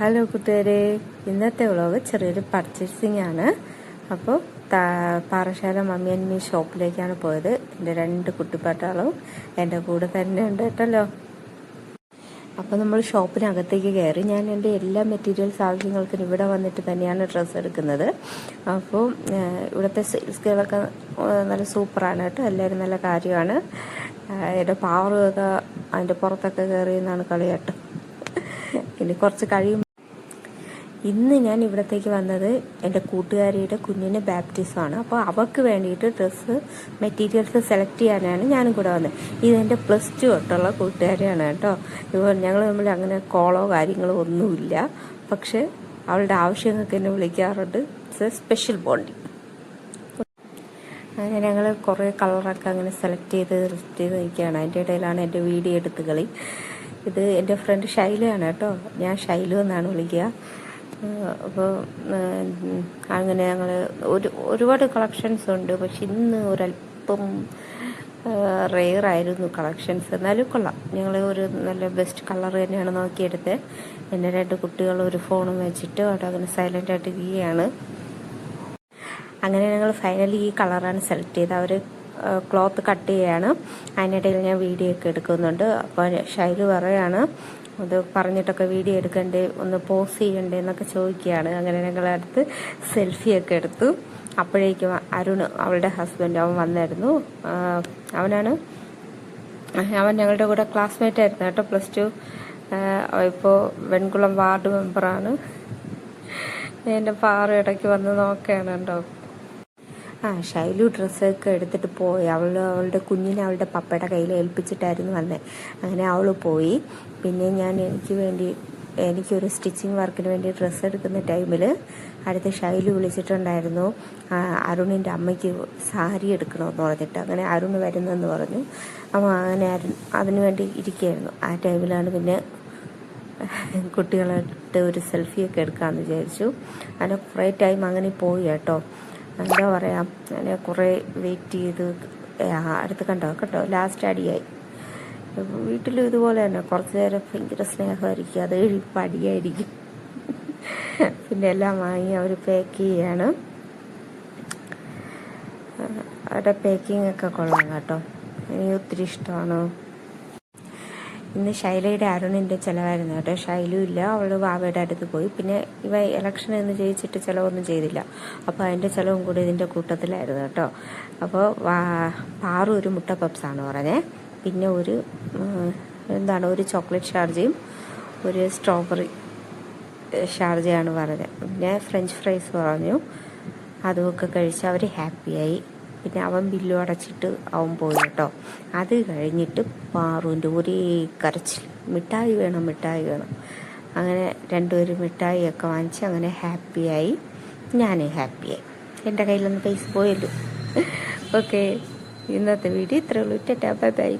Hello കൂട്ടുകാരെ, ഇന്നത്തെ vlog ചെറിയൊരു പർച്ചേസിങ് ആണ്. അപ്പോൾ പാറശാല മമ്മി ആൻഡ് മീ ഷോപ്പിലേക്കാണ് പോയത്. എൻ്റെ 2 കുട്ടിപ്പാട്ടാളും എൻ്റെ കൂടെ തന്നെ ഉണ്ട് കേട്ടല്ലോ. അപ്പോൾ നമ്മൾ ഷോപ്പിനകത്തേക്ക് കയറി. ഞാൻ എൻ്റെ എല്ലാ മെറ്റീരിയൽസ് ആവശ്യങ്ങൾക്കും ഇവിടെ വന്നിട്ട് തന്നെയാണ് ഡ്രസ്സ് എടുക്കുന്നത്. അപ്പോൾ ഇവിടുത്തെ സെയിൽസുകളൊക്കെ നല്ല സൂപ്പറാണ് കേട്ടോ. എല്ലാവരും നല്ല കാര്യമാണ്. എൻ്റെ പാവറൊക്കെ അതിൻ്റെ പുറത്തൊക്കെ കയറി എന്നാണ് കളി കേട്ടോ. ഇനി കുറച്ച് കഴിയും. ഇന്ന് ഞാൻ ഇവിടത്തേക്ക് വന്നത് എൻ്റെ കൂട്ടുകാരിയുടെ കുഞ്ഞിന് ബാപ്റ്റിസമാണ്. അപ്പോൾ അവൾക്ക് വേണ്ടിയിട്ട് ഡ്രസ്സ് മെറ്റീരിയൽസ് സെലക്ട് ചെയ്യാനാണ് ഞാനും കൂടെ വന്നത്. ഇതെൻ്റെ +2 തൊട്ടുള്ള കൂട്ടുകാരിയാണ് കേട്ടോ. ഇപ്പോൾ ഞങ്ങൾ തമ്മിൽ അങ്ങനെ കോളോ കാര്യങ്ങളോ ഒന്നുമില്ല. പക്ഷെ അവളുടെ ആവശ്യങ്ങൾക്ക് എന്നെ വിളിക്കാറുണ്ട്. It's A special bonding. അങ്ങനെ ഞങ്ങൾ കുറേ കളറൊക്കെ അങ്ങനെ സെലക്ട് ചെയ്ത് നിൽക്കുകയാണ്. അതിൻ്റെ ഇടയിലാണ് എൻ്റെ വീഡിയോ എടുത്ത് കളി. ഇത് എൻ്റെ ഫ്രണ്ട് ഷൈലയാണ് കേട്ടോ. ഞാൻ ഷൈലു എന്നാണ് വിളിക്കുക. അപ്പോൾ അങ്ങനെ ഞങ്ങൾ ഒരുപാട് കളക്ഷൻസ് ഉണ്ട്. പക്ഷെ ഇന്ന് ഒരല്പം റെയറായിരുന്നു കളക്ഷൻസ്. എന്നാലും കൊള്ളാം. ഞങ്ങൾ ഒരു നല്ല ബെസ്റ്റ് കളർ തന്നെയാണ് നോക്കിയെടുത്തത്. എൻ്റെ 2 കുട്ടികൾ ഒരു ഫോണും വെച്ചിട്ട് അവിടെ അങ്ങനെ സൈലൻ്റായിട്ട് ഇരിക്കുകയാണ്. അങ്ങനെ ഞങ്ങൾ ഫൈനലി ഈ കളറാണ് സെലക്ട് ചെയ്തത്. അവർ ക്ലോത്ത് കട്ട് ചെയ്യുകയാണ്. അതിനിടയിൽ ഞാൻ വീഡിയോ ഒക്കെ എടുക്കുന്നുണ്ട്. അപ്പോൾ ഷൈലു പറയാണ് അത് പറഞ്ഞിട്ടൊക്കെ വീഡിയോ എടുക്കണ്ടേ, ഒന്ന് പോസ് ചെയ്യണ്ടേ എന്നൊക്കെ ചോദിക്കുകയാണ്. അങ്ങനെ ഞങ്ങളടുത്ത് സെൽഫിയൊക്കെ എടുത്തു. അപ്പോഴേക്കും അരുൺ, അവളുടെ ഹസ്ബൻഡ്, അവൻ വന്നായിരുന്നു. അവൻ ഞങ്ങളുടെ കൂടെ ക്ലാസ്മേറ്റ് ആയിരുന്നു കേട്ടോ, +2. ഇപ്പോൾ വെൺകുളം വാർഡ് മെമ്പറാണ്. എൻ്റെ പാറ ഇടയ്ക്ക് വന്ന് നോക്കുകയാണ് കേട്ടോ. ഷൈലു ഡ്രസ്സൊക്കെ എടുത്തിട്ട് പോയി. അവളുടെ കുഞ്ഞിനെ അവളുടെ പപ്പയുടെ കയ്യിൽ ഏൽപ്പിച്ചിട്ടായിരുന്നു വന്നത്. അങ്ങനെ അവൾ പോയി. പിന്നെ ഞാൻ എനിക്കൊരു സ്റ്റിച്ചിങ് വർക്കിന് വേണ്ടി ഡ്രസ്സ് എടുക്കുന്ന ടൈമിൽ അടുത്ത ഷൈലു വിളിച്ചിട്ടുണ്ടായിരുന്നു. അരുണിൻ്റെ അമ്മയ്ക്ക് സാരി എടുക്കണമെന്ന് പറഞ്ഞിട്ട്. അങ്ങനെ അരുൺ വരുന്നെന്ന് പറഞ്ഞു. അപ്പോൾ അങ്ങനെ അതിന് വേണ്ടി ഇരിക്കുകയായിരുന്നു. ആ ടൈമിലാണ് പിന്നെ കുട്ടികളായിട്ട് ഒരു സെൽഫിയൊക്കെ എടുക്കാമെന്ന് വിചാരിച്ചു. അങ്ങനെ കുറേ ടൈം അങ്ങനെ പോയി കേട്ടോ. എന്താ പറയുക, ഞാൻ കുറേ വെയിറ്റ് ചെയ്ത് അടുത്ത് കണ്ടോ ലാസ്റ്റ് അടിയായി. വീട്ടിലും ഇതുപോലെ തന്നെ കുറച്ച് നേരം ഭയങ്കര സ്നേഹമായിരിക്കും, അത് കഴിയുമ്പോൾ അടിയായിരിക്കും. പിന്നെ എല്ലാം വാങ്ങി അവർ പാക്ക് ചെയ്യാണ്. അവരുടെ പാക്കിംഗ് ഒക്കെ കൊള്ളാം കേട്ടോ. എനിക്ക് ഒത്തിരി ഇഷ്ടമാണ്. ഇന്ന് ഷൈലയുടെ അരുണിൻ്റെ ചിലവായിരുന്നു കേട്ടോ. ഷൈലു ഇല്ല, അവൾ വാവയുടെ അടുത്ത് പോയി. പിന്നെ ഇവ ഇലക്ഷൻ എന്ന് ജയിച്ചിട്ട് ചിലവൊന്നും ചെയ്തില്ല. അപ്പോൾ അതിൻ്റെ ചിലവും കൂടി ഇതിൻ്റെ കൂട്ടത്തിലായിരുന്നു കേട്ടോ. അപ്പോൾ പാറു ഒരു മുട്ട പപ്സാണ് പറഞ്ഞത്. പിന്നെ ഒരു ചോക്ലേറ്റ് ഷാർജയും ഒരു സ്ട്രോബെറി ഷാർജയാണ് പറഞ്ഞത്. പിന്നെ ഫ്രഞ്ച് ഫ്രൈസ് പറഞ്ഞു. അതുമൊക്കെ കഴിച്ച് അവർ ഹാപ്പിയായി. പിന്നെ അവൻ ബില്ലും അടച്ചിട്ട് അവൻ പോയി കേട്ടോ. അത് കഴിഞ്ഞിട്ട് പാറുവിൻ്റെ ഒരേ കരച്ചിൽ, മിഠായി വേണം. അങ്ങനെ 2 പേരും മിഠായിയൊക്കെ വാങ്ങിച്ച് അങ്ങനെ ഹാപ്പിയായി. ഞാനും ഹാപ്പിയായി. എൻ്റെ കയ്യിലൊന്ന് പൈസ പോയല്ലോ. ഓക്കെ, ഇന്നത്തെ വീഡിയോ ഇത്രയേ ഉള്ളൂ. Tata, bye bye.